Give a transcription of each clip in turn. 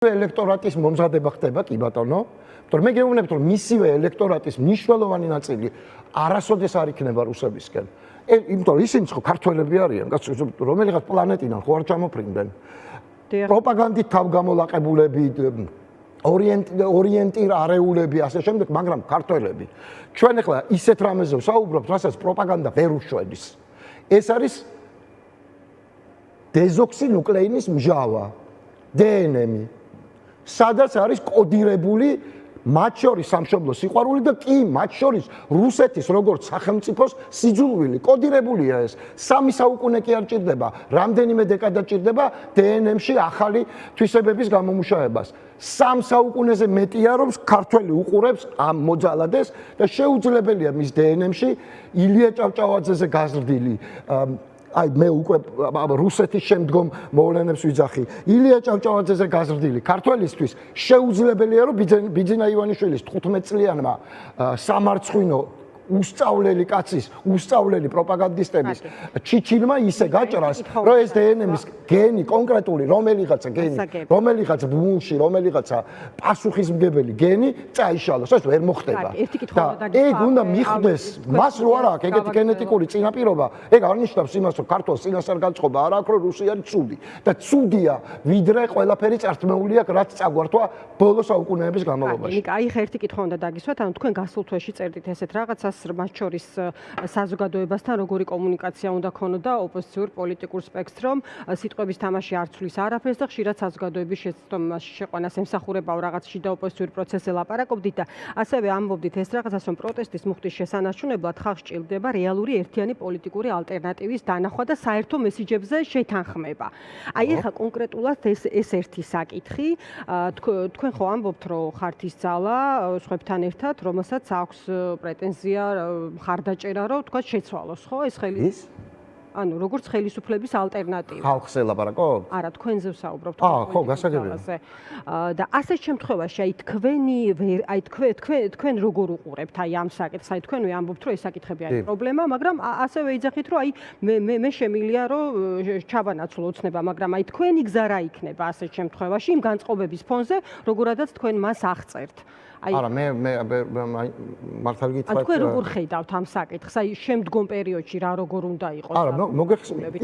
ელექტორატის მომზადება ხდება კი ბატონო, მაგრამ მე გეუბნებთ რომ მისივე ელექტორატის მნიშვნელოვანი ნაწილი არასოდეს არ იქნება რუსებისკენ. იმიტომ რომ ისინი ხო ქართველები არიან, რომელიღაც პლანეტიდან ხო არ ჩამოფრინდნენ. პროპაგანდით თავგამოლაყებულები, ორიენტირ არეულები, ასე შემდეგ, მაგრამ ქართველები. ჩვენ ახლა ისეთ რამეზე ვსაუბრობთ, რასაც პროპაგანდა ვერ უშვენის. ეს არის დეზოქსინუკლეინის მჟავა, DNM-ი. სადაც არის კოდირებული მათ შორის სამშობლო სიყვარული და კი მათ შორის რუსეთის როგორც სახელმწიფოს სიძულვილი კოდირებულია ეს. 3 საუკუნე კი არ ჭირდება, რამდენიმე დეკადა ჭირდება DNM-ში ახალი თვისებების გამომუშავებას. 3 საუკუნეზე მეტია რომ ქართველი უყურებს ამ მოძალადეს და შეუძლებელია მის DNM-ში ილია ჭავჭავაძეზე გაზრდილი აი მე უკვე რუსეთის შემდგომ მოვლენებს ვიძახი. ილია ჭავჭავაძეზე გაზრდილი ქართველისთვის შეუძლებელია რომ ბიძინა ივანიშვილის 15 წლიანმა სამარცხვინო უსწავლელი კაცის, უსწავლელი პროპაგანდისტების ჩიჩილმა ისე გაჭრას, რომ ეს DNM-ის გენი კონკრეტული რომელიღაცა გენი, რომელიღაცა ბმულში, რომელიღაცა პასუხისმგებელი გენი წაიშალოს, ეს ვერ მოხდება. და ეგ უნდა მიხვდეს, მას რო არა აქვს ეგეთი გენეტიკური წინაპირობა, ეგ არ ნიშნავს იმას, რომ ქართულს წინასწარ განწყობა არ აქვს, რომ რუსი არის ცუდი. და ცუდია, ვიდრე ყველაფერი წართმეული აქვს, რაც წაგვართვა ბოლო საუკუნეების განმავლობაში. აი, ერთი კითხვა უნდა დაგისვათ, ანუ თქვენ გასულ თვეში წერდით ესეთ რაღაცას მათ შორის საზოგადოებასთან როგორი კომუნიკაცია უნდა ქონოდა ოპოზიციურ პოლიტიკურ სპექტრომ, სიტყვების თამაში არ ცვლის არაფერს და ხშირად საზოგადოების შეყვანას ემსახურებაო რაღაც შიდა ოპოზიციური პროცესზე ლაპარაკობდით და ასევე ამბობდით ეს რაღაცას, რომ პროტესტის მუხტის შესანარჩუნებლად ხალხს ჭირდება რეალური ერთიანი პოლიტიკური ალტერნატივის დანახვა და საერთო მესიჯებზე შეთანხმება. აი ეხლა კონკრეტულად ეს ერთი საკითხი, თქვენ ხო ამბობთ, რომ ხართ ის ძალა სხვებთან ერთად, რომელსაც აქვს პრეტენზია მხარდაჭერა რომ თქვა შეცვალოს ხო ეს ანუ როგორც ხელისუფლების ალტერნატივა. ხალხზე ლაპარაკობ? არა, თქვენზე ვსაუბრობთ. ხო, გასაგებია. და ასეთ შემთხვევაში აი თქვენ როგორ უყურებთ აი ამ საკითხს? აი თქვენ ვამბობთ რომ ეს საკითხები არის პრობლემა, მაგრამ ასევე იძახით რომ აი მე შემილია რომ ჩაბანაცვლო ოცნება, მაგრამ აი თქვენი გზა რა იქნება ასეთ შემთხვევაში იმ განწყობების ფონზე, როგორადაც თქვენ მას აღწერთ. არა, მე მართალი გითხრათ. თქვენ როგორ ხედავთ ამ საკითხს? აი შემდგომ პერიოდში რა როგორ უნდა იყოს? არა, მოგეხსენებთ.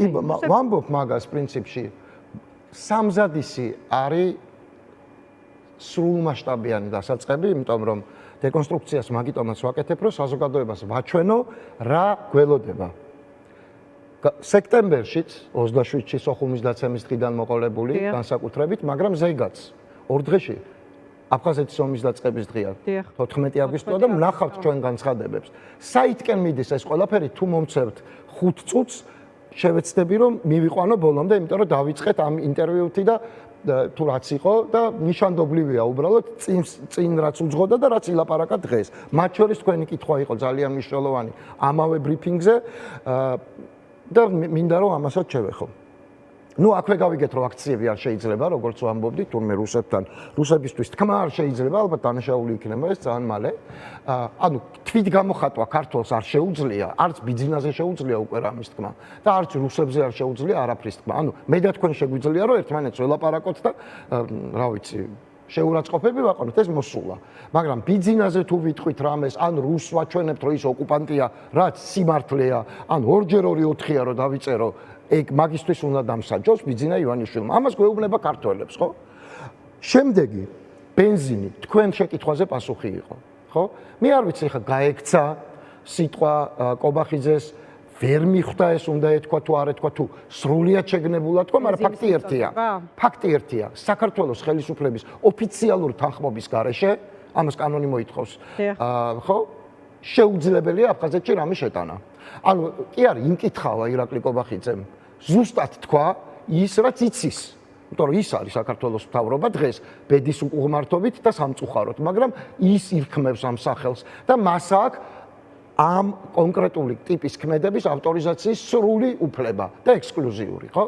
ვამბობ მაგას პრინციპში სამზადისი არის სრულმასშტაბიანი დასაწყები, იმიტომ რომ დეკონსტრუქციას მაგიტომაც ვაკეთებ, რომ საზოგადოებას ვაჩვენო რა გველოდება. სექტემბერშიც 27-ში სოხუმის დაცემის დღიდან მოყოლებული განსაკუთრებით, მაგრამ ზეგაც 2 დღეში აფხაზეთის ომის დაწყების დღეა 14 აგვისტოა და ვნახავთ ჩვენ განცხადებებს. საითკენ მიდის ეს ყველაფერი თუ მომცევთ 5 წუთს შევეცდები რომ მივიყვანო ბოლომდე, იმიტომ რომ დავიწყეთ ამ ინტერვიუთი და თუ რაც იყო და ნიშანდობლივია უბრალოდ წინ რაც უძღოდა და რაც ილაპარაკა დღეს. მათ შორის თქვენი კითხვა იყო ძალიან მნიშვნელოვანი ამავე ბრიფინგზე და მინდა რომ ამასაც შევეხო. ნუ აქვე გავიგეთ რომ აქციები არ შეიძლება, როგორც ვამბობდით, თურმე რუსებისთვის თქმა არ შეიძლება, ალბათ დანაშაული იქნება ეს ძალიან მალე. ანუ თვით გამოხატვა ქართულს არ შეუძლია, არც ბიძინაზე შეუძლია უკვე რამის თქმა და არც რუსებზე არ შეუძლია არაფრის თქმა. ანუ მე და თქვენ შეგვიძლია რომ ერთმანეთს ველაპარაკოთ და რა ვიცი, შეურაცხყოფები ვაყენოთ, ეს მოსულა. მაგრამ ბიძინაზე თუ ვიტყვით რამეს, ან რუსს ვაჩვენებთ რომ ის ოკუპანტია, რაც სიმართლეა, ან 2x2-4-ია რომ დავიწერო ეგ მაგისტვის უნდა დამსაჯოს ბიძინა ივანიშვილმა. ამას გვეუბნება ქართველებს, ხო? შემდეგი ბენზინი თქვენ შეკითხვაზე პასუხი იყო, ხო? მე არ ვიცი ხა გაექცა სიტყვა კობახიძეს ვერ მიხვდა ეს უნდა ეთქვა თუ არ ეთქვა თუ სრულიად შეგნებულად თქვა, მაგრამ ფაქტი ერთია. ფაქტი ერთია. საქართველოს ხელისუფლების ოფიციალური თანხმობის გარეშე ამას კანონი მოითხოვს. ხო? შეუძლებელია აფხაზეთში რამე შეტანა. ანუ კი არის იმკითხავა ირაკლი კობახიძემ ზუსტად თქვა ის რაც იცის. იმიტომ რომ ის არის საქართველოს მთავრობა დღეს ბედის უღმართობით და სამწუხაროდ, მაგრამ ის ირქმევს ამ სახელს და მას აქვს ამ კონკრეტული ტიპის ქმედების ავტორიზაციის სრული უფლება და ექსკლუზიური, ხო?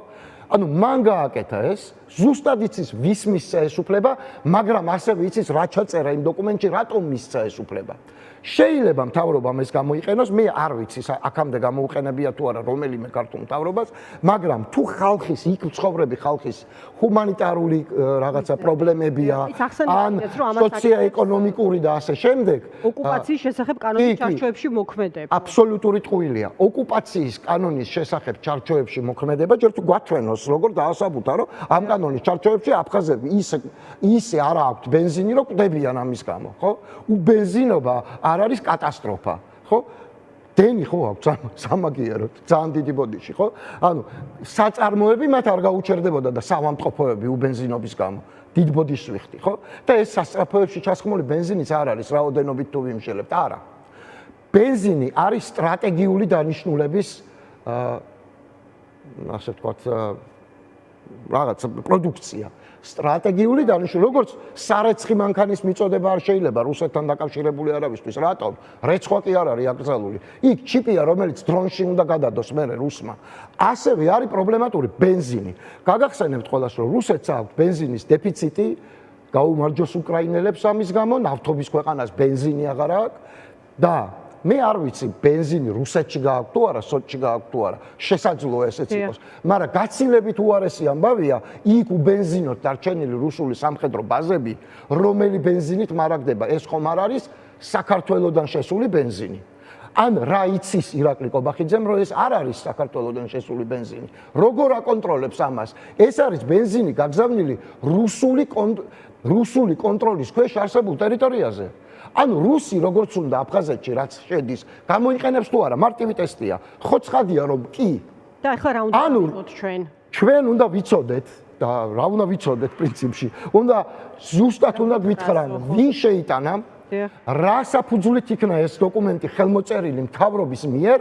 ანუ მან გააკეთა ეს, ზუსტად იცის ვის მისცა ეს უფლება, მაგრამ ასევე იცის რა ჩაწერა იმ დოკუმენტში, რატომ მისცა ეს უფლება. შეიძლება მთავრობამ ეს გამოიყენოს, მე არ ვიცი აქამდე გამოუყენებია თუ არა რომელიმე ქართულ მთავრობას, მაგრამ თუ ხალხის, იქ მცხოვრები ხალხის ჰუმანიტარული რაღაცა პრობლემებია, ან სოციო-ეკონომიკური და ასე შემდეგ, ოკუპაციის შესახებ კანონის ჩარჩოებში მოქმედება. აბსოლუტური ტყუილია. ოკუპაციის კანონის შესახებ ჩარჩოებში მოქმედება, ჯერ თუ გვათვენოს, როგორ დაასაბუთა, რომ ამ კანონის ჩარჩოებში აფხაზები ისე არ აქვთ ბენზინი, რომ კვდებიან ამის გამო, ხო? უბენზინობა არ არის კატასტროფა, ხო? დენი ხო აქვს სამაგიეროდ, ძალიან დიდი ბოდიში, ხო? ანუ საწარმოები მათ არ გაუჩერდებოდა და საავადმყოფოები უბენზინობის გამო. დიდ ბოდიშს ვიხდი, ხო? და ეს სასწრაფოებში ჩასხმული ბენზინიც არ არის რაოდენობით თუ ვიმშელებთ, არა. ბენზინი არის სტრატეგიული დანიშნულების ასე ვთქვათ რაღაც პროდუქცია. სტრატეგიული დანიშნულება, როგორც სარეცხი მანქანის მიწოდება არ შეიძლება რუსეთთან დაკავშირებული არავისთვის, რატომ? რეცხვა კი არ არის აკრძალული. იქ ჩიპია, რომელიც დრონში უნდა გადადოს მერე რუსმა. ასევე არის პრობლემატური ბენზინი. გაგახსენებთ ყველას, რომ რუსეთს აქვს ბენზინის დეფიციტი, გაუმარჯოს უკრაინელებს ამის გამო, ნავთობის ქვეყანას ბენზინი აღარ აქვს და მე არ ვიცი ბენზინი რუსეთში გააქვს თუ არა, სოჭში გააქვს თუ არა. შესაძლოა ესეც იყოს. მაგრამ გაცილებით უარესი ამბავია, იქ უბენზინოთ დარჩენილი რუსული სამხედრო ბაზები, რომელი ბენზინით მარაგდება. ეს ხომ არ არის საქართველოსდან შესული ბენზინი. ან რა იცის ირაკლი კობახიძემ, რომ ეს არ არის საქართველოსდან შესული ბენზინი. როგორ აკონტროლებს ამას? ეს არის ბენზინი გაგზავნილი რუსული კონტროლის ქვეშ არსებულ ტერიტორიაზე. ანუ რუსი როგორც უნდა აფხაზეთში რაც შედის, გამოიყენებს თუ არა, მარტივი ტესტია. ხო ცხადია რომ კი. და ახლა რა უნდა ვიყოთ ჩვენ? ჩვენ უნდა ვიცოდეთ და რა უნდა ვიცოდეთ პრინციპში. უნდა ზუსტად უნდა გვითხრან, ვინ შეიტანა, რა საფუძვლით იქნა ეს დოკუმენტი ხელმოწერილი მთავრობის მიერ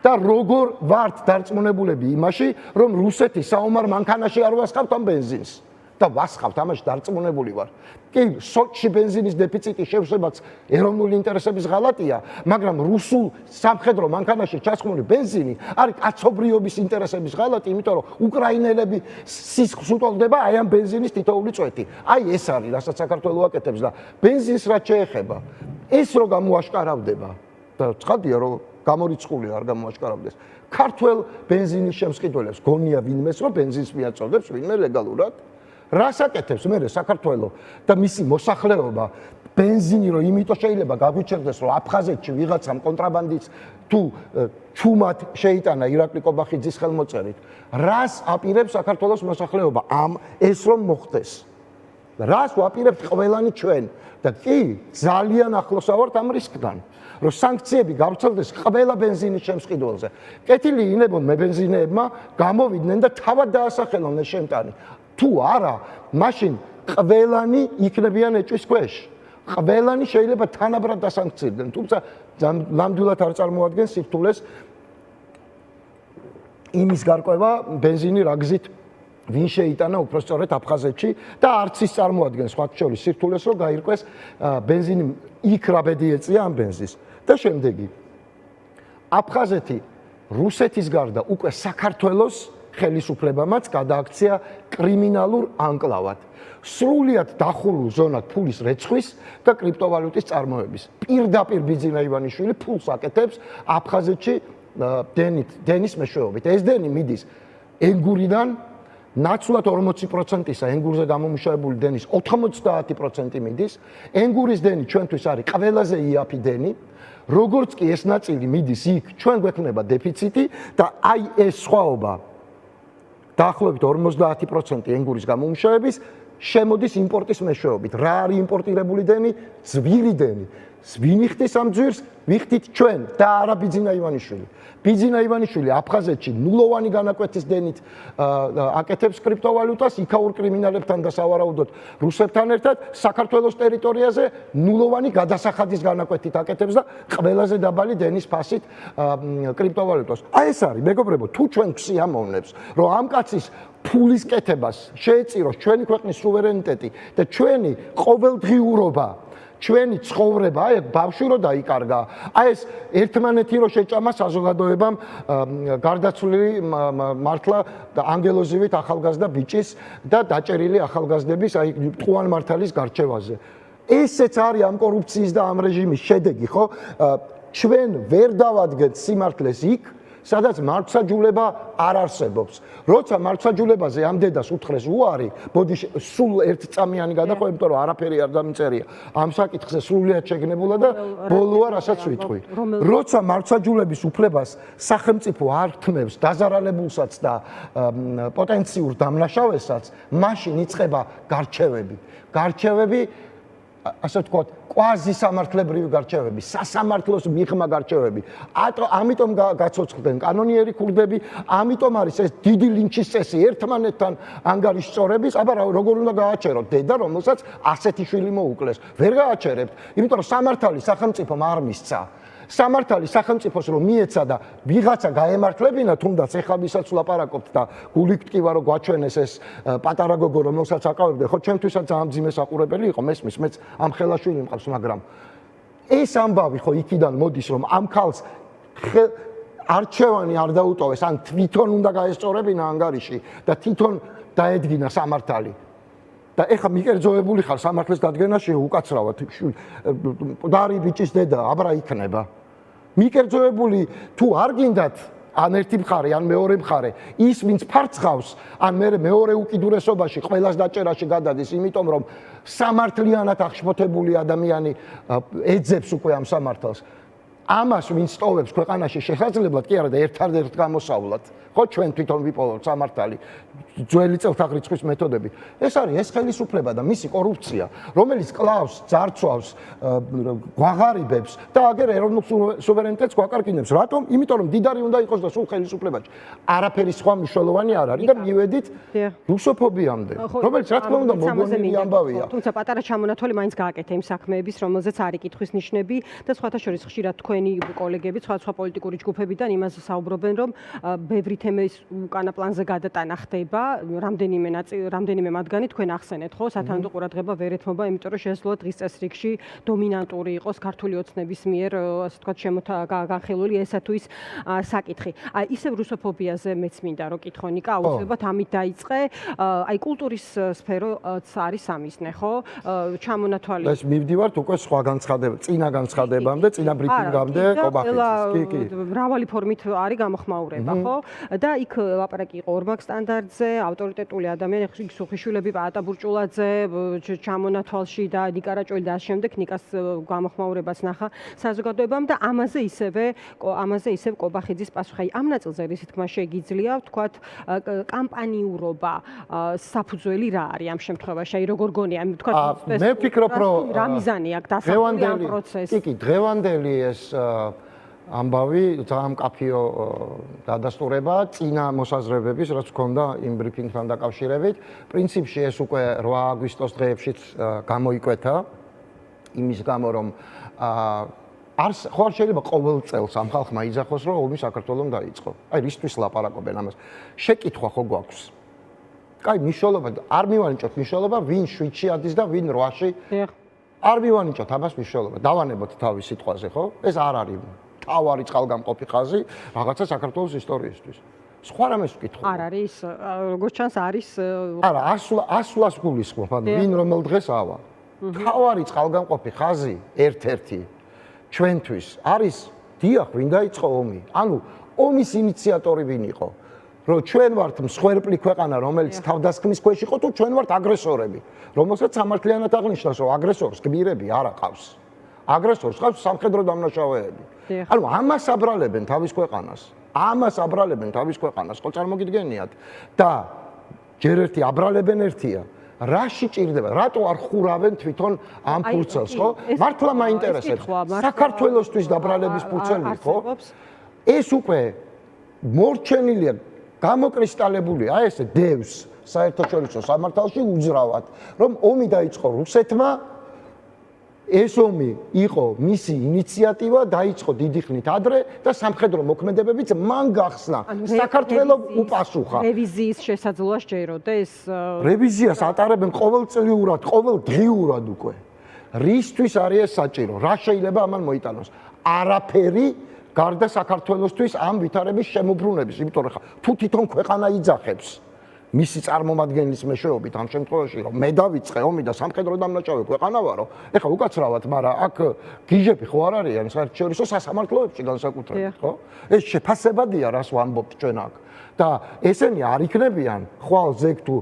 და როგორ ვართ დარწმუნებულები იმაში, რომ რუსეთი საომარ მანქანაში არ ვასხავთ ამ ბენზინს. და ვასხავთ ამაში დარწმუნებული ვარ. კი, სოჭში ბენზინის დეფიციტი შევსებაც ეროვნული ინტერესების ღალატია, მაგრამ რუსულ სამხედრო მანქანაში ჩასხმული ბენზინი არის კაცობრიობის ინტერესების ღალატი, იმიტომ რომ უკრაინელები სისხლს უტოლდება აი ამ ბენზინის თითოეული წვეთი. აი ეს არის, რასაც საქართველოს აკეთებს და ბენზინს რაც შეეხება, ეს რო გამოაშკარავდება და ცხადია რომ გამორიცხული არ გამოაშკარავდეს. ქართველ ბენზინის შემსყიდველებს გონია ვინმეს რომ ბენზინს მიაწოდებს ვინმე ლეგალურად. რას აკეთებს მე საქართველოს და მისი მოსახლეობა ბენზინი რომ იმიტომ შეიძლება გაგვიჩერდეს რომ აფხაზეთში ვიღაცამ კონტრაბანდის თუ ჩუმად შეიტანა ირაკლი კობახიძის ხელმოწერით რას აპირებს საქართველოს მოსახლეობა ამ ეს რომ მოხდეს რას ვაპირებთ ყველანი ჩვენ და კი ძალიან ახლოს ავართ ამ რისკთან რომ სანქციები გავრცელდეს ყველა ბენზინის შემსყიდველზე კეთილი ინებონ მე ბენზინეებმა გამოვიდნენ და თავად დაასახელონ ეს შემტანი თუ არა, მაშინ ყველანი იქნებიან ეჭვის ქვეშ. ყველანი შეიძლება თანაბრად დასანქცირდნენ, თუმცა ნამდვილად არ წარმოადგენს სირთულეს იმის გარკვევა ბენზინი რა გზით ვინ შეიტანა უпростоრეთ აფხაზეთში და არც ის წარმოადგენს სხვა შორის სირთულეს რომ გაირკვეს ბენზინი იქ რა ბედი ეწია ამ ბენზინს და შემდეგი აფხაზეთი რუსეთის გარდა უკვე საქართველოს ხელისუფლებამაც გადააქცია კრიმინალურ ანკლავად. სრულიად დახურულ ზონად ფულის რეცხვის და კრიპტოვალუტის წარმოების. პირდაპირ ბიძინა ივანიშვილი ფულს აკეთებს აფხაზეთში დენის მეშვეობით. ეს დენი მიდის ენგურიდან ნაცვლად 40%-ისა ენგურზე გამომუშავებული დენის 90% მიდის. ენგურის დენი ჩვენთვის არის ყველაზე იაფი დენი. როგორც კი ეს ნაწილი მიდის იქ, ჩვენ გვექნება დეფიციტი და აი ეს სხვაობა დაახლოებით 50% ენგურის გამომუშავების შემოდის იმპორტის მეშვეობით. რა არის იმპორტირებული დენი? ძვირი დენი. ვინი ხდის ამ ძვირს? ვიხდით ჩვენ და არა ბიძინა ივანიშვილი. ბიძინა ივანიშვილი აფხაზეთში ნულოვანი განაკვეთის დენით აკეთებს კრიპტოვალუტას იქაურ კრიმინალებთან და სავარაუდოდ რუსებთან ერთად საქართველოს ტერიტორიაზე ნულოვანი გადასახადის განაკვეთით აკეთებს და ყველაზე დაბალი დენის ფასით კრიპტოვალუტას. აი ეს არის მეგობრებო, თუ ჩვენ ქსიამოვნებს, რომ ამ კაცის ფულის კეთებას შეეწიროს ჩვენი ქვეყნის სუვერენიტეტი და ჩვენი ყოველდღიურობა, ჩვენი ცხოვრება, აი ბავშვი რო დაიკარგა, აი ეს ერთმანეთი რო შეჭამა საზოგადოებამ გარდაცვლილი მართლა ანგელოზივით ახალგაზრდა ბიჭის და დაჭერილი ახალგაზრდების აი მტყუან მართალის გარჩევაზე. ესეც არის ამ კორუფციის და ამ რეჟიმის შედეგი, ხო? ჩვენ ვერ დავადგენთ სიმართლეს იქ, სადაც მართლმსაჯულება არ არსებობს. როცა მართლმსაჯულებაზე ამ დედას უთხრეს უარი, ბოდი სულ ერთწამიანი გადაყვება, იმიტომ რომ არაფერი არ დამწერია. ამ საკითხზე სრულიად შეგნებულა და ბოლოა, რასაც ვიტყვი. როცა მართლმსაჯულების უფლებას სახელმწიფო არ თმევს დაზარალებულსაც და პოტენციურ დამნაშავესაც, მაშინ იწყება გარჩევები. გარჩევები ასე ვთქვათ, კვაზი სამართლებრივი გარჩევები, სასამართლოს მიღმა გარჩევები. ამიტომ გაცოცხლდნენ კანონიერი ქურდები, ამიტომ არის ეს დიდი ლინჩის წესი ერთმანეთთან ანგარიშწორების, აბა როგორ უნდა გააჩეროთ დედა, რომელსაც ასეთი შვილი მოუკლეს. ვერ გააჩერებთ, იმიტომ რომ სამართალი სახელმწიფომ არ მისცა. სამართალი სახელმწიფოს რომ მიეცა და ვიღაცა გაემართლებინა, თუნდაც ეხლა ვისაც ვლაპარაკობთ და გული გტკივა რომ გვაჩვენეს ეს პატარა გოგო რომელსაც აკავებდნენ, ხო ჩემთვისაც ძალიან მძიმე საყურებელი იყო, მესმის, მეც ამ ხელაშვილი მყავს, მაგრამ ეს ამბავი ხო იქიდან მოდის რომ ამ ქალს არჩევანი არ დაუტოვეს, ან თვითონ უნდა გაესწორებინა ანგარიში და თვითონ დაედგინა სამართალი. და ეხა მიკერძოებული ხარ სამართლის დადგენაში უკაცრავად დარი ბიჭის დედა აბრა იქნება მიკერძოებული თუ არ გინდათ ან ერთი მხარე ან მეორე მხარე ის ვინც ფარცხავს ან მეორე უკიდურესობაში ყველას დაჭერაში გადადის იმიტომ რომ სამართლიანად აღშფოთებული ადამიანი ეძებს უკვე ამ სამართალს ამას ვინც ტოვებს ქვეყანაში შესაძლებლად კი არა და ერთადერთ გამოსავლად ხო ჩვენ თვითონ ვიპოვოთ სამართალი ძველი წელთაღრიცხვის მეთოდები ეს არის ეს ხელისუფლება და მისი კორუფცია რომელიც კლავს ძარცვავს გვაღარიბებს და აგერ ეროვნულ სუვერენიტეტს გვაკარკინებს რატომ იმიტომ რომ დიდარი უნდა იყოს და სულ ხელისუფლებაში არაფერი სხვა მნიშვნელოვანი არ არის და მივედით რუსოფობიამდე რომელიც რა თქმა უნდა მოგონილი ამბავია თუმცა პატარა ჩამონათვალი მაინც გააკეთა იმ საქმეების რომელზეც არის კითხვის ნიშნები და სხვათა შორის ხშირად თქვენი კოლეგები სხვა პოლიტიკური ჯგუფებიდან იმაზე საუბრობენ რომ ბევრი თემის უკანა პლანზე გადატანა ხდება რამდენიმე მათგანი თქვენ ახსენეთ ხო სათანადო ყურადღება ვერ ეთმობა იმიტომ რომ შესაძლოა დღის წესრიგში დომინანტური იყოს ქართული ოცნების მიერ ასე ვთქვათ განხილული ესა თუ ის საკითხი აი ისევ რუსოფობიაზე მეც მინდა რომ კითხო ნიკა აუცილებლად ამით დაიწყე აი კულტურის სფეროც არის სამიზნე ხო ჩამონათვალი ეს მივდივართ უკვე სხვა წინა განცხადებამდე წინა ბრიფინგამდე კობახის კი მრავალი ფორმით არის გამოხმაურება ხო და იქ ლაპარაკი იყო ორმაგ სტანდარტზე ავტორიტეტული ადამიანები სუხიშვილები პაატა ბურჭულაძე ჩამონათვალში და ნიკა რაჭველი და ამ შემდეგ ნიკას გამოხმაურებას ნახა საზოგადოებამ და ამაზე ისევ კობახიძის პასუხი ამ ნაწილზე რისი თქმა შეგიძლია ვთქვათ კამპანიურობა საფუძველი რა არის ამ შემთხვევაში აი როგორ გონია ვთქვათ მე ვფიქრობ რომ რა მიზანი აქვს დასაწყისი ამ პროცესს კი დღევანდელი ეს ამბავი ძალიან მკაფიო დადასტურება წინა მოსაზრებების რაც ხონდა იმ ბრიფინგთან დაკავშირებით პრინციპში ეს უკვე 8 აგვისტოს დღეებშიც გამოიკვეთა იმის გამო რომ ხო არ შეიძლება ყოველ წელს ამ ხალხმა იძახოს რომ ომი საქართველოს დაიწყო აი რისთვის ლაპარაკობენ ამას შეკითხვა ხო გვაქვს კაი მნიშვნელობა არ მივანიჭოთ მნიშვნელობა ვინ 7-ში ადის და ვინ 8-ში არ მივანიჭოთ ამას მნიშვნელობა დავანებოთ თავის სიტყვაზე ხო ეს არ არის თავარი წყალგამყოფი ხაზი რაღაცა საქართველოს ისტორიისთვის. სხვა რამეს ვკითხო. არ არის, როგორც ჩანს არის არა, ასვლას გულისხმობ, ანუ ვინ რომელ დღეს ავა. თავარი წყალგამყოფი ხაზი ერთ-ერთი ჩვენთვის არის დიახ, ვინ დაიწყო ომი. ანუ ომის ინიციატორი ვინ იყო? რომ ჩვენ ვართ მსხვერპლი ქვეყანა, რომელიც თავდასხმის ქვეშ იყო, თუ ჩვენ ვართ აგრესორები, რომელსაც სამართლიანად აღნიშნავს, რომ აგრესორს გმირები არ აყავს. აგრესორს ყავს სამხედრო დამნაშავეები. ანუ ამას აბრალებენ თავის ქვეყანას. ხო წარმოგიდგენიათ? და ჯერ ერთი აბრალებენ ერთია. რაში ჭირდება? რატო არ ხურავენ თვითონ ამ ფურცელს, ხო? მართლა მაინტერესებს. საქართველოსთვის დაბრალების ფურცელი, ხო? ეს უკვე მორჩენილია, გამოკრისტალებულია, აი ესე დევს საერთაშორისო სამართალში უძრავად, რომ ომი დაიწყო რუსეთმა ეს ომი იყო მისი ინიციატივა, დაიწყო დიდი ხნით ადრე და სამხედრო მოქმედებებიც მან გახსნა. საქართველოს უპასუხა. რევიზიის შესაძლოა სჯეროდეს? რევიზიას ატარებენ ყოველწლიურად, ყოველდღიურად უკვე. რისთვის არის ეს საჭირო? რა შეიძლება ამან მოიტანოს? არაფერი გარდა საქართველოსთვის ამ ვითარების შემოbrunების, იმიტომ რომ თუ თვითონ ქვეყანა იძახებს მისი წარმომადგენლის მეშვეობით ამ შემთხვევაში რომ მე დავიწყე ომი და სამხედრო დამნაშავე ქვეყანა ვარო, ეხლა უკაცრავად, მაგრამ აქ გიჟები ხო არ არიან საერთაშორისო სასამართლოებში განსაკუთრებით, ხო? ეს შეფასებადია, რას ვამბობთ ჩვენ აქ. და ესენი არ იქნებიან ხვალ ზეგ თუ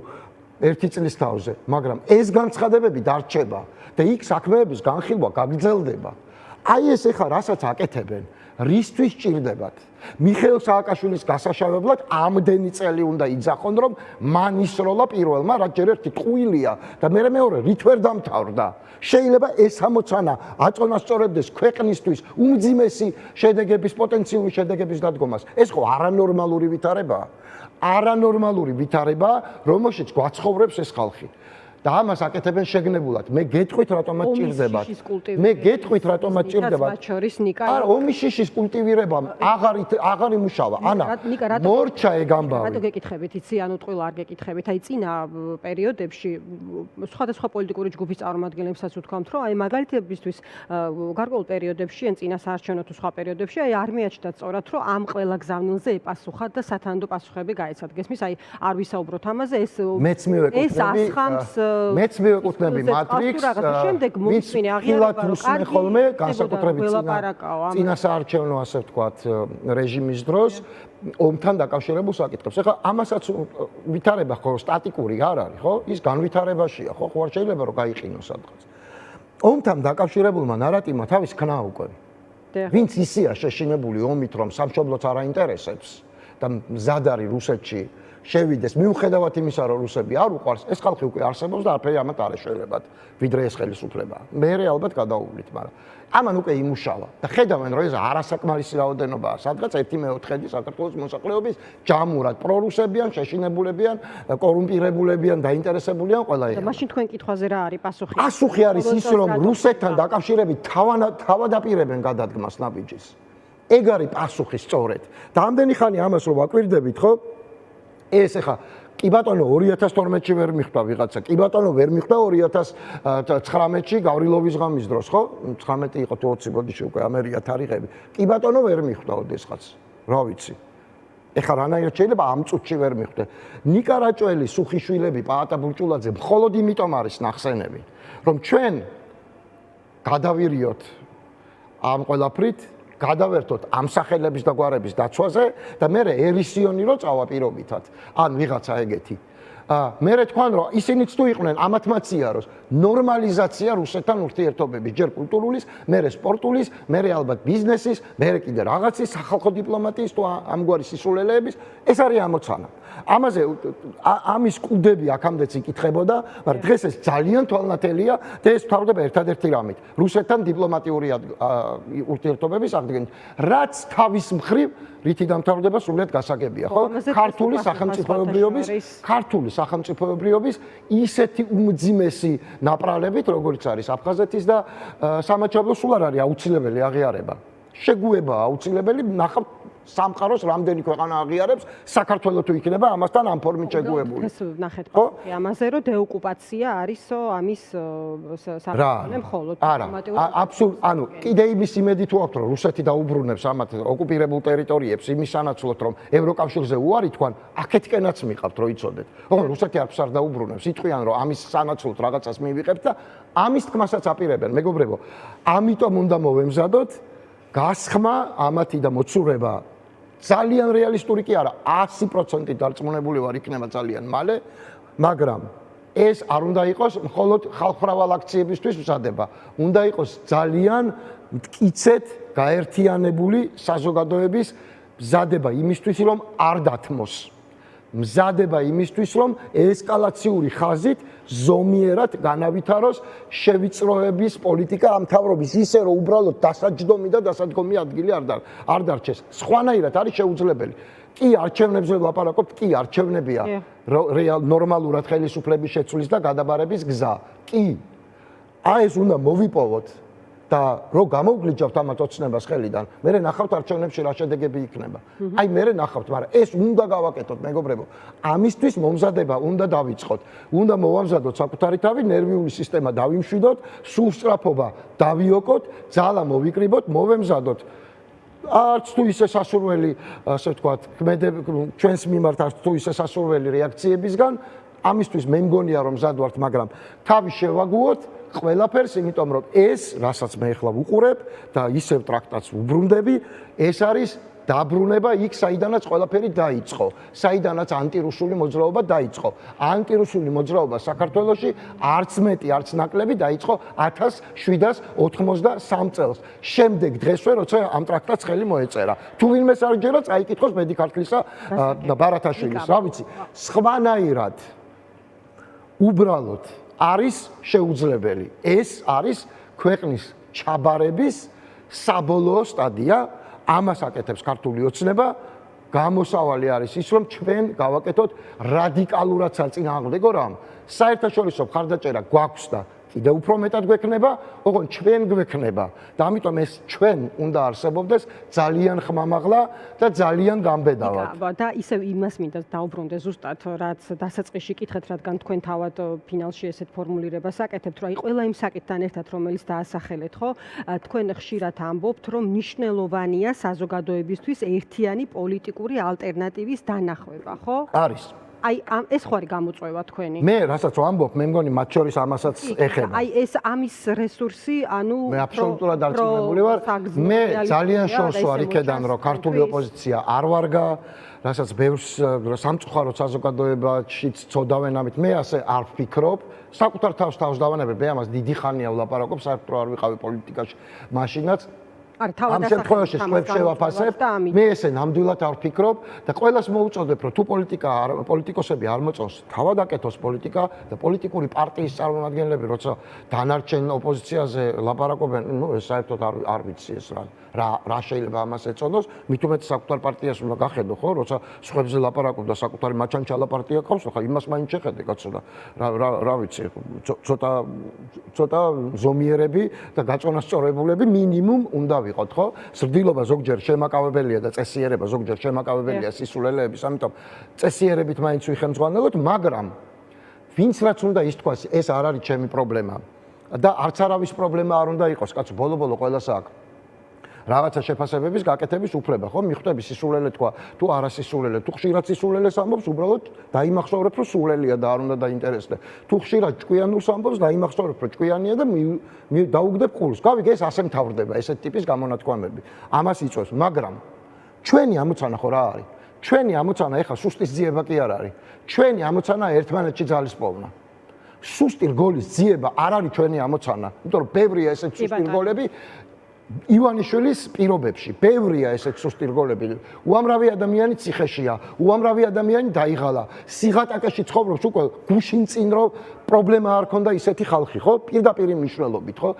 ერთი წლის თავზე, მაგრამ ეს განცხადებები დარჩება და იქ საქმეების განხილვა გაგრძელდება. აი ეს ეხლა რასაც აკეთებენ, რისთვის ჭირდებათ? მიხეილ სააკაშვილის გასაშავებლად ამდენი წელი უნდა იძახონ, რომ მან ისროლა პირველმა, რაც ჯერ ერთი ტყუილია და მეორე რით ვერ დამთავრდა. შეიძლება ეს ამოცანა აწონასწორებდეს ქვეყნისთვის უმძიმესი შედეგების, პოტენციური შედეგების დადგომას. ეს ხო არანორმალური ვითარებაა. არანორმალური ვითარებაა, რომელშიც გვაცხოვრებს ეს ხალხი. და ამას აკეთებენ შეგნებულად. მე გეტყვით რატომაც ჭირდებათ. მე გეტყვით რატომაც ჭირდებათ. არა, ომის შიშის კულტივირებამ აღარ იმუშავა. ანა, მორჩა ეგ ამბავი. რატო გეკითხებით, იცი, ანუ ტყუილ არ გეკითხებით. აი წინა პერიოდებში სხვადასხვა პოლიტიკური ჯგუფის წარმომადგენლებსაც ვთქვამთ, რომ აი მაგალითებისთვის გარკვეულ პერიოდებში, ან წინა საარჩევნო თუ სხვა პერიოდებში, აი არ მიაჩნდა სწორად, რომ ამ ყველა გზავნილზე ეპასუხა და სათანადო პასუხები გაეცათ. გესმის, აი არ ვისაუბროთ ამაზე, ეს ასხამს მეც მივეკუთვნები მატრიქს, ვინც ფილად უსმენ ხოლმე, განსაკუთრებით წინა საარჩევნო, ასე ვთქვათ, რეჟიმის დროს, ომთან დაკავშირებულ საკითხებს. ეხლა ამასაც ვითარება ხო სტატიკური არ არის, ხო? ის განვითარებაშია, ხო? ხო არ შეიძლება რომ გაიყინოს სადღაც. ომთან დაკავშირებულმა ნარატივმა თავის ქნა უკვე. ვინც ისია შეშინებული ომით, რომ სამშობლოც არ აინტერესებს და მზად არის რუსეთში შევიდეს, მიუხედავად იმისა, რომ რუსები არ უყვარს, ეს ხალხი უკვე არსებობს და არაფერი ამათ არ ეშველებათ, ვიდრე ეს ხელისუფლებაა. მე ალბათ გადაუვლით, მაგრამ ამან უკვე იმუშავა და ხედავენ, რომ ეს არასაკმარისი რაოდენობაა. სადღაც 1/4 საქართველოს მოსახლეობის ჯამურად პრორუსებიან, შეშინებულებიან, კორუმპირებულებიან, დაინტერესებულიან ყველა ეს. და მაშინ თქვენ კითხვაზე რა არის პასუხი? პასუხი არის ის, რომ რუსეთთან დაკავშირებით თავადაპირებენ გადადგმას ნაბიჯის. ეგ არის პასუხი სწორედ. და ამდენი ხანი ამას რომ ვაკვირდებით, ხო? ეს ახლა კი ბატონო 2012-ში ვერ მიხვდა ვიღაცა. კი ბატონო ვერ მიხვდა 2019-ში გავრილოვის ღამის დროს, ხო? 19 იყო თუ 20 ბოდიში უკვე ამერია თარიღები. კი ბატონო ვერ მიხვდა ოდესღაც. რა ვიცი. ეხლა რანაირად შეიძლება ამ წუთში ვერ მიხვდე. ნიკარაჭველი, სუხიშვილები, პაატა ბურჭულაძე მხოლოდ იმიტომ არის ნახსენები, რომ ჩვენ გადავირიოთ ამ ყველაფრით გადავერთოთ ამ სახელების და გვარების დაცვაზე და მე ერისიონი რო წავა პირობითად. ან ვიღაცა ეგეთი. მე თქვან რომ ისინიც თუ იყვნენ ამათმაც იაროს ნორმალიზაცია რუსეთთან ურთიერთობების, ჯერ კულტურულის, მე სპორტულის, მე ალბათ ბიზნესის, მე კიდე რაღაცის სახალხო დიპლომატიის თუ ამგვარი სისულელეების, ეს არის ამოცანა. ამაზე ამის კუდები აქამდეც იკითხებოდა, მაგრამ დღეს ეს ძალიან თვალნათელია და ეს თავდება ერთადერთი რამით. რუსეთთან დიპლომატიური ურთიერთობების აღდგენით, რაც თავის მხრივ რითი დამთავრდება სრულიად გასაგებია, ხო? ქართული სახელმწიფოებრიობის ისეთი უმძიმესი ნაპრალებით, როგორც არის აფხაზეთის და სამაჩაბლო სულ არ არის აუცილებელი აღიარება. შეგუება აუცილებელი, ნახავთ სამყაროს რამდენი ქვეყანა აღიარებს, საქართველოს თუ იქნება ამასთან ამ ფორმით შეგუებული. ეს ნახეთ პასუხი ამაზე, რომ დეოკუპაცია არისო ამის საფრთხე მხოლოდ დიპლომატიური. აბსოლუტურად, ანუ კიდე იმის იმედი თუ აქვს, რომ რუსეთი დაუბრუნებს ამათ ოკუპირებულ ტერიტორიებს იმის სანაცვლოდ, რომ ევროკავშირზე უარი თქვან, აქეთკენაც მიყავთ, რომ იცოდეთ. ოღონდ რუსეთი არ დაუბრუნებს, იტყვიან, რომ ამის სანაცვლოდ რაღაცას მივიღებთ და ამის თქმასაც აპირებენ. მეგობრებო, ამიტომ უნდა მოვემზადოთ გასხმა ამათი და მოცურება ძალიან რეალისტური კი არა, 100% დარწმუნებული ვარ იქნება ძალიან მალე, მაგრამ ეს არ უნდა იყოს მხოლოდ ხალხმრავალ აქციებისთვის მზადება. უნდა იყოს ძალიან მტკიცედ გაერთიანებული საზოგადოების მზადება იმისთვის, რომ არ დათმოს. მზადება იმისთვის, რომ ესკალაციური ხაზით ზომიერად განავითაროს შევიწროების პოლიტიკა ამ მთავრობის, ისე რომ უბრალოდ დასაჯდომი და დასადგომი ადგილი არ დარჩეს. სხვანაირად არის შეუძლებელი. კი არჩევნებზე ვლაპარაკობთ, კი არჩევნებია ნორმალურად ხელისუფლების შეცვლის და გადაბარების გზა. კი ეს უნდა მოვიპოვოთ და რო გამოვგლიჯავთ ამათ ოცნებას ხელიდან, მე ნახავთ არჩევნებში რა შედეგები იქნება. აი მე ნახავთ, მაგრამ ეს უნდა გავაკეთოთ, მეგობრებო. ამისთვის მომზადება უნდა დავიწყოთ. უნდა მოვამზადოთ საკუთარი თავი, ნერვიული სისტემა დავიმშვიდოთ, სულსწრაფობა დავიოკოთ, ძალა მოვიკრიბოთ, მოვემზადოთ. არც თუ ისე სასურველი, ასე ვთქვათ, ჩვენს მიმართ არც თუ ისე სასურველი რეაქციებისგან, ამისთვის მე მგონია რომ მზად ვართ, მაგრამ თავი შევაგუოთ ყველაფერს, იმიტომ რომ ეს, რასაც მე ახლა ვუყურებ და ისევ ტრაქტატს ვუბრუნდები, ეს არის დაბრუნება იქ, საიდანაც ყველაფერი დაიწყო, საიდანაც ანტირუსული მოძრაობა დაიწყო. ანტირუსული მოძრაობა საქართველოში არც მეტი, არც ნაკლები დაიწყო 1793 წელს. შემდეგ დღესვე, როცა ამ ტრაქტატს ხელი მოეწერა. თუ ვინმეს არ ჯერა, წაიკითხოს მედიქართლისა და ბარათაშვილის, რა ვიცი, სხვანაირად უბრალოდ არის შეუძლებელი. ეს არის ქვეყნის ჩაბარების საბოლოო სტადია. ამას აკეთებს ქართული ოცნება. გამოსავალი არის ის, რომ ჩვენ გავაკეთოთ რადიკალურად საწინააღმდეგო რამ. საერთაშორისო მხარდაჭერა გვაქვს და კიდევ უფრო მეტად გვექნება, ოღონდ ჩვენ გვექნება და ამიტომ ეს ჩვენ უნდა არსებობდეს ძალიან ხმამაღლა და ძალიან გამბედავად. და ისევ იმას მინდა დაუბრუნდე ზუსტად, რაც დასაწყისში კითხეთ, რადგან თქვენ თავად ფინალში ესეთ ფორმულირებას აკეთებთ, რომ აი ყველა იმ საკითხთან ერთად, რომელიც დაასახელეთ, ხო? თქვენ ხშირად ამბობთ, რომ მნიშვნელოვანია საზოგადოებისთვის ერთიანი პოლიტიკური ალტერნატივის დანახვება, ხო? არის. აი ეს ხო არის გამოწვევა თქვენი? მე რასაც ვამბობ, მე მგონი მათ შორის ამასაც ეხება. აი ეს ამის რესურსი, ანუ მე აბსოლუტურად არწმუნებული ვარ. მე ძალიან შორს ვარ იქედან, რომ ქართული ოპოზიცია არ ვარგა, რასაც ბევრს სამწუხაროდ საზოგადოებაშიც წოდავენ ამით. მე ასე არ ვფიქრობ. საკუთარ თავს დავანებებ, მე ამას დიდი ხანია ვლაპარაკობ, საერთოდ არ ვიყავი პოლიტიკაში მაშინაც. ამ შემთხვევაში სხვებს შევაფასებ, მე ესე ნამდვილად არ ვფიქრობ და ყველას მოუწოდებ, რომ თუ პოლიტიკოსები არ მოწონს, თავად აკეთოს პოლიტიკა და პოლიტიკური პარტიის წარმომადგენლები, როცა დანარჩენ ოპოზიციაზე ლაპარაკობენ, ეს საერთოდ არ ვიცი ეს რა შეიძლება ამას ეწონოს, მით უმეტეს საკუთარ პარტიას უნდა გახედო, ხო, როცა სხვებზე ლაპარაკობ და საკუთარი მაჩანჩალა პარტია ყავს, ხა იმას მაინც შეხედე, კაცო და რა ვიცი, ცოტა ზომიერები და გაწონასწორებულები მინიმუმ უნდა ვიყოთ, ხო? სრდილობა ზოგჯერ შემაკავებელია და წესიერება ზოგჯერ შემაკავებელია სისულელეების, ამიტომ წესიერებით მაინც ვიხელმძღვანელოთ, მაგრამ ვინც რაც უნდა ითქვას, ეს არ არის ჩემი პრობლემა და არც არავის პრობლემა არ უნდა იყოს, კაცო, ბოლო-ბოლო ყველას აქვს რაღაცა შეფასებების გაკეთების უფლება, ხო? მიხვდები სისულელე თქვა, თუ არა სისულელე, თუ ხშირად სისულელეს ამბობს, უბრალოდ დაიმახსოვრებ, რომ სულელია და არ უნდა დაინტერესდე. თუ ხშირად ჭკვიანურს ამბობს, დაიმახსოვრებ, რომ ჭკვიანია და დაუგდებ ყურს. გავიგე, ეს ასე მთავრდება, ესეთ ტიპის გამონათქვამები. ამას იწვევს, მაგრამ ჩვენი ამოცანა ხო რა არის? ჩვენი ამოცანა ეხა სუსტის ძიება კი არ არის. ჩვენი ამოცანა ერთმანეთში ძალის პოვნა. სუსტი რგოლის ძიება არ არის ჩვენი ამოცანა, იმიტომ რომ ბევრია ესეთ სუსტი რგოლები ივანიშვილის პირობებში, ბევრია ესეთ სუსტი რგოლები. უამრავი ადამიანი ციხეშია, უამრავი ადამიანი დაიღალა. სიღატაკეში ცხოვრობს უკვე გუშინ წინ რომ პრობლემა არ ქონდა ისეთი ხალხი, ხო? პირდაპირ მნიშვნელობით, ხო?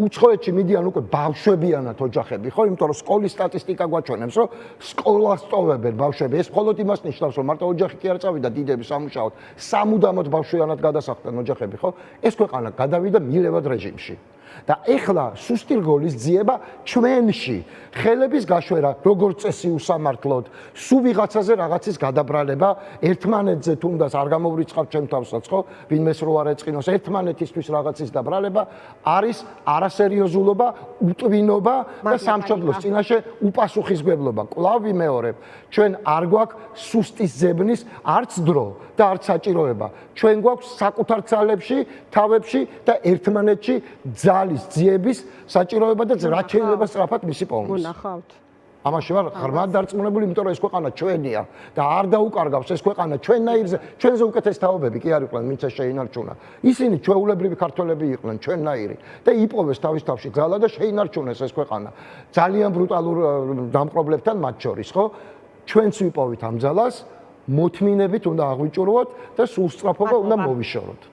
უცხოეთში მიდიან უკვე ბავშვებიანად ოჯახები, ხო? იმიტომ რომ სკოლის სტატისტიკა გვაჩვენებს, რომ სკოლას სწოვებენ ბავშვები. ეს მხოლოდ იმას ნიშნავს, რომ მარტო ოჯახი კი არ წავიდა დიდები სამუშაოდ, სამუდამოდ ბავშვიანად გადასახდნენ ოჯახები, ხო? ეს ქვეყანა გადავიდა მილევად რეჟიმში. და ეხლა სუსტი რგოლის ძიება ჩვენში, ხელების გაშვერა, როგორც წესი უსამართლოდ, სულ ვიღაცაზე რაღაცის გადაბრალება, ერთმანეთზე თუნდაც არ გამოვრიცხავთ ჩემ თავსაც, ხო? ვინმეს რო არ ეწყინოს, ერთმანეთისთვის რაღაცის დაბრალება არის არასერიოზულობა, უტვინობა და სამშობლოს წინაშე უპასუხისმგებლობა. კვლავ ვიმეორებ, ჩვენ არ გვაქვს სუსტის ძებნის არც დრო და არც საჭიროება. ჩვენ გვაქვს საკუთარ ძალებში, თავებში და ერთმანეთში ძალის ძიების საჭიროება და რაც შეიძლება სწრაფად მისი პოვნის. მონახავთ. ამაში ვარ ღრმად დარწმუნებული, იმიტომ რომ ეს ქვეყანა ჩვენია და არ დაუკარგავს ეს ქვეყანა ჩვენნაირზე, ჩვენზე უკეთეს თაობები კი არ იყვნენ, ვინც ეს შეინარჩუნა. ისინი ჩვეულებრივი ქართველები იყვნენ, ჩვენნაირი და იპოვეს თავის თავში ძალა და შეინარჩუნეს ეს ქვეყანა. ძალიან ბრუტალურ დამპყრობლებთან მათ შორის, ხო? ჩვენც ვიპოვით ამ ძალას, მოთმინებით უნდა აღვიჭურვოთ და სულსწრაფობა უნდა მოვიშოროთ.